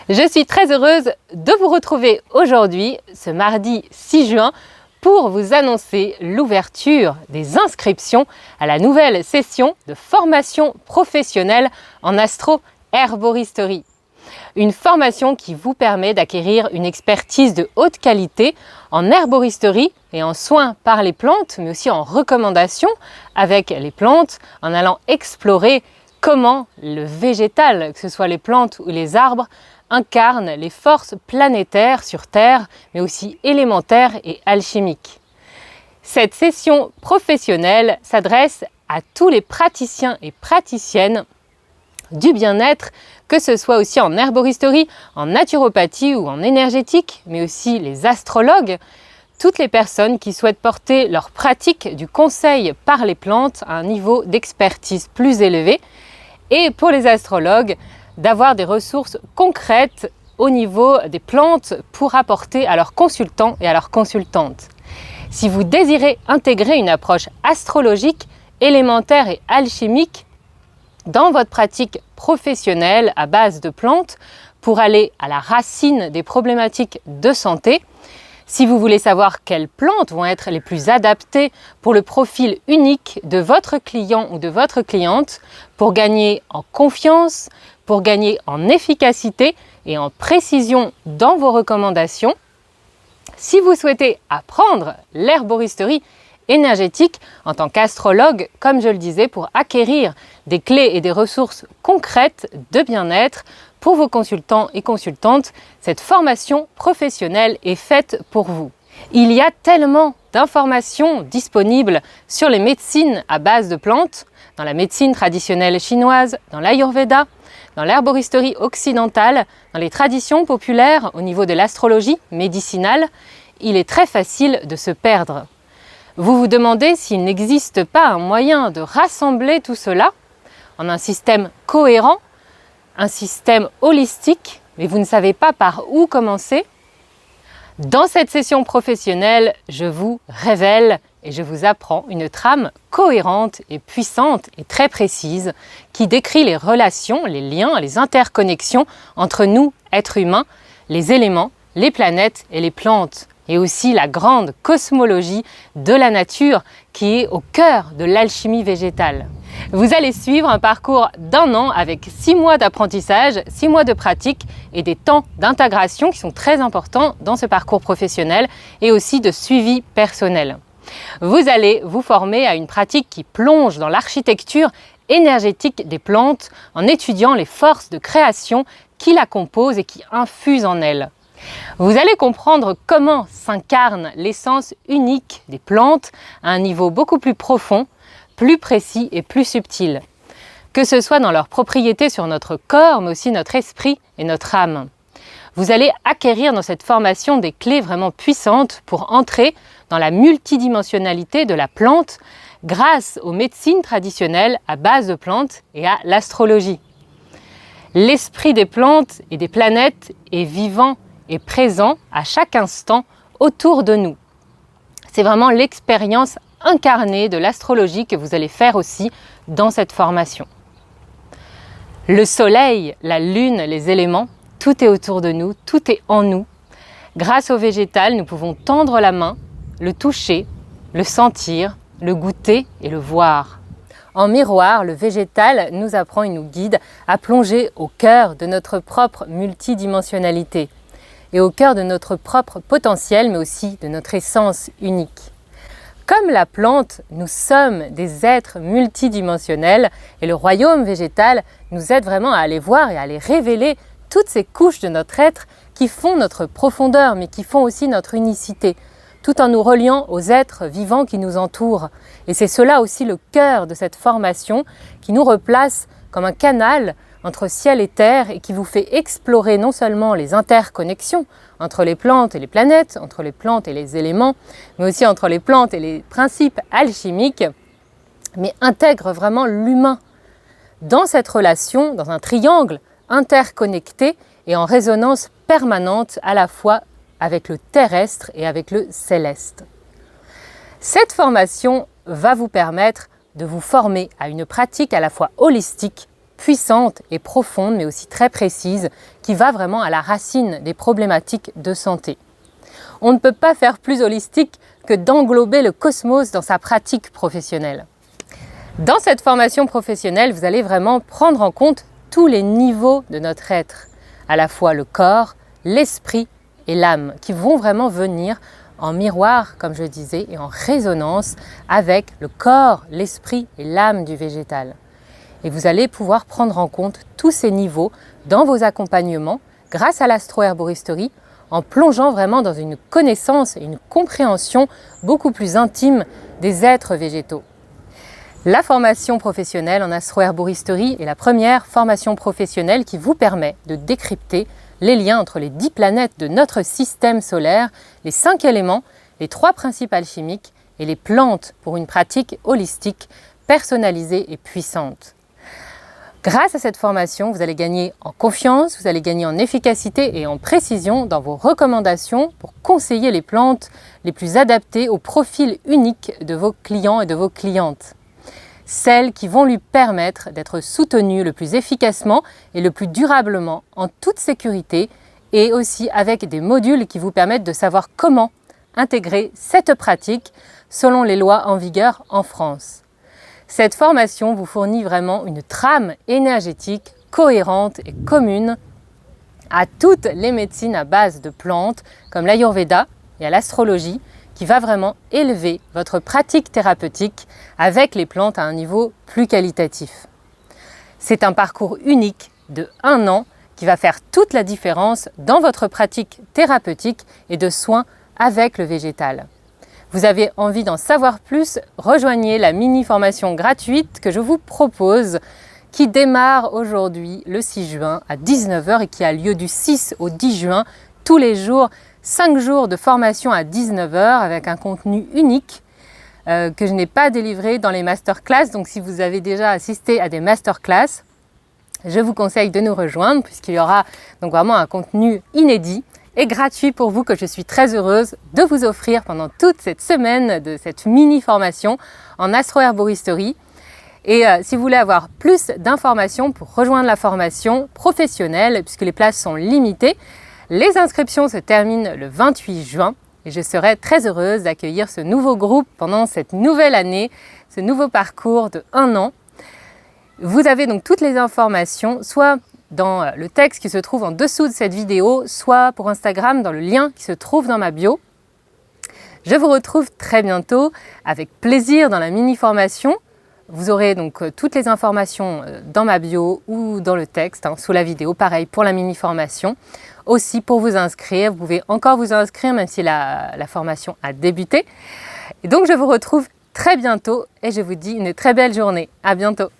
Je suis très heureuse de vous retrouver aujourd'hui, ce mardi 6 juin, pour vous annoncer l'ouverture des inscriptions à la nouvelle session de formation professionnelle en astro-herboristerie. Une formation qui vous permet d'acquérir une expertise de haute qualité en herboristerie et en soins par les plantes, mais aussi en recommandations avec les plantes, en allant explorer comment le végétal, que ce soit les plantes ou les arbres, incarne les forces planétaires sur Terre, mais aussi élémentaires et alchimiques. Cette session professionnelle s'adresse à tous les praticiens et praticiennes du bien-être, que ce soit aussi en herboristerie, en naturopathie ou en énergétique, mais aussi les astrologues, toutes les personnes qui souhaitent porter leur pratique du conseil par les plantes à un niveau d'expertise plus élevé, et pour les astrologues, d'avoir des ressources concrètes au niveau des plantes pour apporter à leurs consultants et à leurs consultantes. Si vous désirez intégrer une approche astrologique, élémentaire et alchimique dans votre pratique professionnelle à base de plantes pour aller à la racine des problématiques de santé, si vous voulez savoir quelles plantes vont être les plus adaptées pour le profil unique de votre client ou de votre cliente, pour gagner en confiance, pour gagner en efficacité et en précision dans vos recommandations, si vous souhaitez apprendre l'herboristerie énergétique en tant qu'astrologue, comme je le disais, pour acquérir des clés et des ressources concrètes de bien-être pour vos consultants et consultantes, cette formation professionnelle est faite pour vous. Il y a tellement d'informations disponibles sur les médecines à base de plantes, dans la médecine traditionnelle chinoise, dans l'Ayurveda, dans l'herboristerie occidentale, dans les traditions populaires au niveau de l'astrologie médicinale, il est très facile de se perdre. Vous vous demandez s'il n'existe pas un moyen de rassembler tout cela en un système cohérent, un système holistique, mais vous ne savez pas par où commencer. Dans cette session professionnelle, je vous révèle et je vous apprends une trame cohérente et puissante et très précise qui décrit les relations, les liens, les interconnexions entre nous, êtres humains, les éléments, les planètes et les plantes, et aussi la grande cosmologie de la nature qui est au cœur de l'alchimie végétale. Vous allez suivre un parcours d'1 an avec 6 mois d'apprentissage, 6 mois de pratique et des temps d'intégration qui sont très importants dans ce parcours professionnel et aussi de suivi personnel. Vous allez vous former à une pratique qui plonge dans l'architecture énergétique des plantes en étudiant les forces de création qui la composent et qui infusent en elles. Vous allez comprendre comment s'incarne l'essence unique des plantes à un niveau beaucoup plus profond, plus précis et plus subtil, que ce soit dans leurs propriétés sur notre corps, mais aussi notre esprit et notre âme. Vous allez acquérir dans cette formation des clés vraiment puissantes pour entrer dans la multidimensionnalité de la plante grâce aux médecines traditionnelles à base de plantes et à l'astrologie. L'esprit des plantes et des planètes est vivant et présent à chaque instant autour de nous. C'est vraiment l'expérience incarnée de l'astrologie que vous allez faire aussi dans cette formation. Le soleil, la lune, les éléments, tout est autour de nous, tout est en nous. Grâce au végétal, nous pouvons tendre la main, le toucher, le sentir, le goûter et le voir. En miroir, le végétal nous apprend et nous guide à plonger au cœur de notre propre multidimensionnalité et au cœur de notre propre potentiel, mais aussi de notre essence unique. Comme la plante, nous sommes des êtres multidimensionnels et le royaume végétal nous aide vraiment à aller voir et à aller révéler toutes ces couches de notre être qui font notre profondeur, mais qui font aussi notre unicité, tout en nous reliant aux êtres vivants qui nous entourent. Et c'est cela aussi le cœur de cette formation qui nous replace comme un canal entre ciel et terre et qui vous fait explorer non seulement les interconnexions entre les plantes et les planètes, entre les plantes et les éléments, mais aussi entre les plantes et les principes alchimiques, mais intègre vraiment l'humain dans cette relation, dans un triangle interconnecté et en résonance permanente à la fois avec le terrestre et avec le céleste. Cette formation va vous permettre de vous former à une pratique à la fois holistique, puissante et profonde, mais aussi très précise, qui va vraiment à la racine des problématiques de santé. On ne peut pas faire plus holistique que d'englober le cosmos dans sa pratique professionnelle. Dans cette formation professionnelle, vous allez vraiment prendre en compte tous les niveaux de notre être, à la fois le corps, l'esprit et l'âme, qui vont vraiment venir en miroir, comme je disais, et en résonance avec le corps, l'esprit et l'âme du végétal. Et vous allez pouvoir prendre en compte tous ces niveaux dans vos accompagnements grâce à l'astro-herboristerie, en plongeant vraiment dans une connaissance et une compréhension beaucoup plus intime des êtres végétaux. La formation professionnelle en astro-herboristerie est la première formation professionnelle qui vous permet de décrypter les liens entre les 10 planètes de notre système solaire, les 5 éléments, les 3 principes alchimiques et les plantes pour une pratique holistique, personnalisée et puissante. Grâce à cette formation, vous allez gagner en confiance, vous allez gagner en efficacité et en précision dans vos recommandations pour conseiller les plantes les plus adaptées au profil unique de vos clients et de vos clientes. Celles qui vont lui permettre d'être soutenues le plus efficacement et le plus durablement en toute sécurité et aussi avec des modules qui vous permettent de savoir comment intégrer cette pratique selon les lois en vigueur en France. Cette formation vous fournit vraiment une trame énergétique cohérente et commune à toutes les médecines à base de plantes comme l'Ayurveda et à l'astrologie qui va vraiment élever votre pratique thérapeutique avec les plantes à un niveau plus qualitatif. C'est un parcours unique de 1 an qui va faire toute la différence dans votre pratique thérapeutique et de soins avec le végétal. Vous avez envie d'en savoir plus, rejoignez la mini-formation gratuite que je vous propose qui démarre aujourd'hui le 6 juin à 19 h et qui a lieu du 6 au 10 juin tous les jours, 5 jours de formation à 19 h avec un contenu unique que je n'ai pas délivré dans les masterclass. Donc si vous avez déjà assisté à des masterclass, je vous conseille de nous rejoindre puisqu'il y aura donc vraiment un contenu inédit et gratuit pour vous que je suis très heureuse de vous offrir pendant toute cette semaine de cette mini-formation en astro-herboristerie. Et si vous voulez avoir plus d'informations pour rejoindre la formation professionnelle, puisque les places sont limitées, les inscriptions se terminent le 28 juin et je serai très heureuse d'accueillir ce nouveau groupe pendant cette nouvelle année, ce nouveau parcours de 1 an. Vous avez donc toutes les informations, soit dans le texte qui se trouve en dessous de cette vidéo, soit pour Instagram dans le lien qui se trouve dans ma bio. Je vous retrouve très bientôt avec plaisir dans la mini-formation. Vous aurez donc toutes les informations dans ma bio ou dans le texte, sous la vidéo. Pareil pour la mini-formation. Aussi pour vous inscrire, vous pouvez encore vous inscrire même si la formation a débuté. Et donc je vous retrouve très bientôt et je vous dis une très belle journée. À bientôt.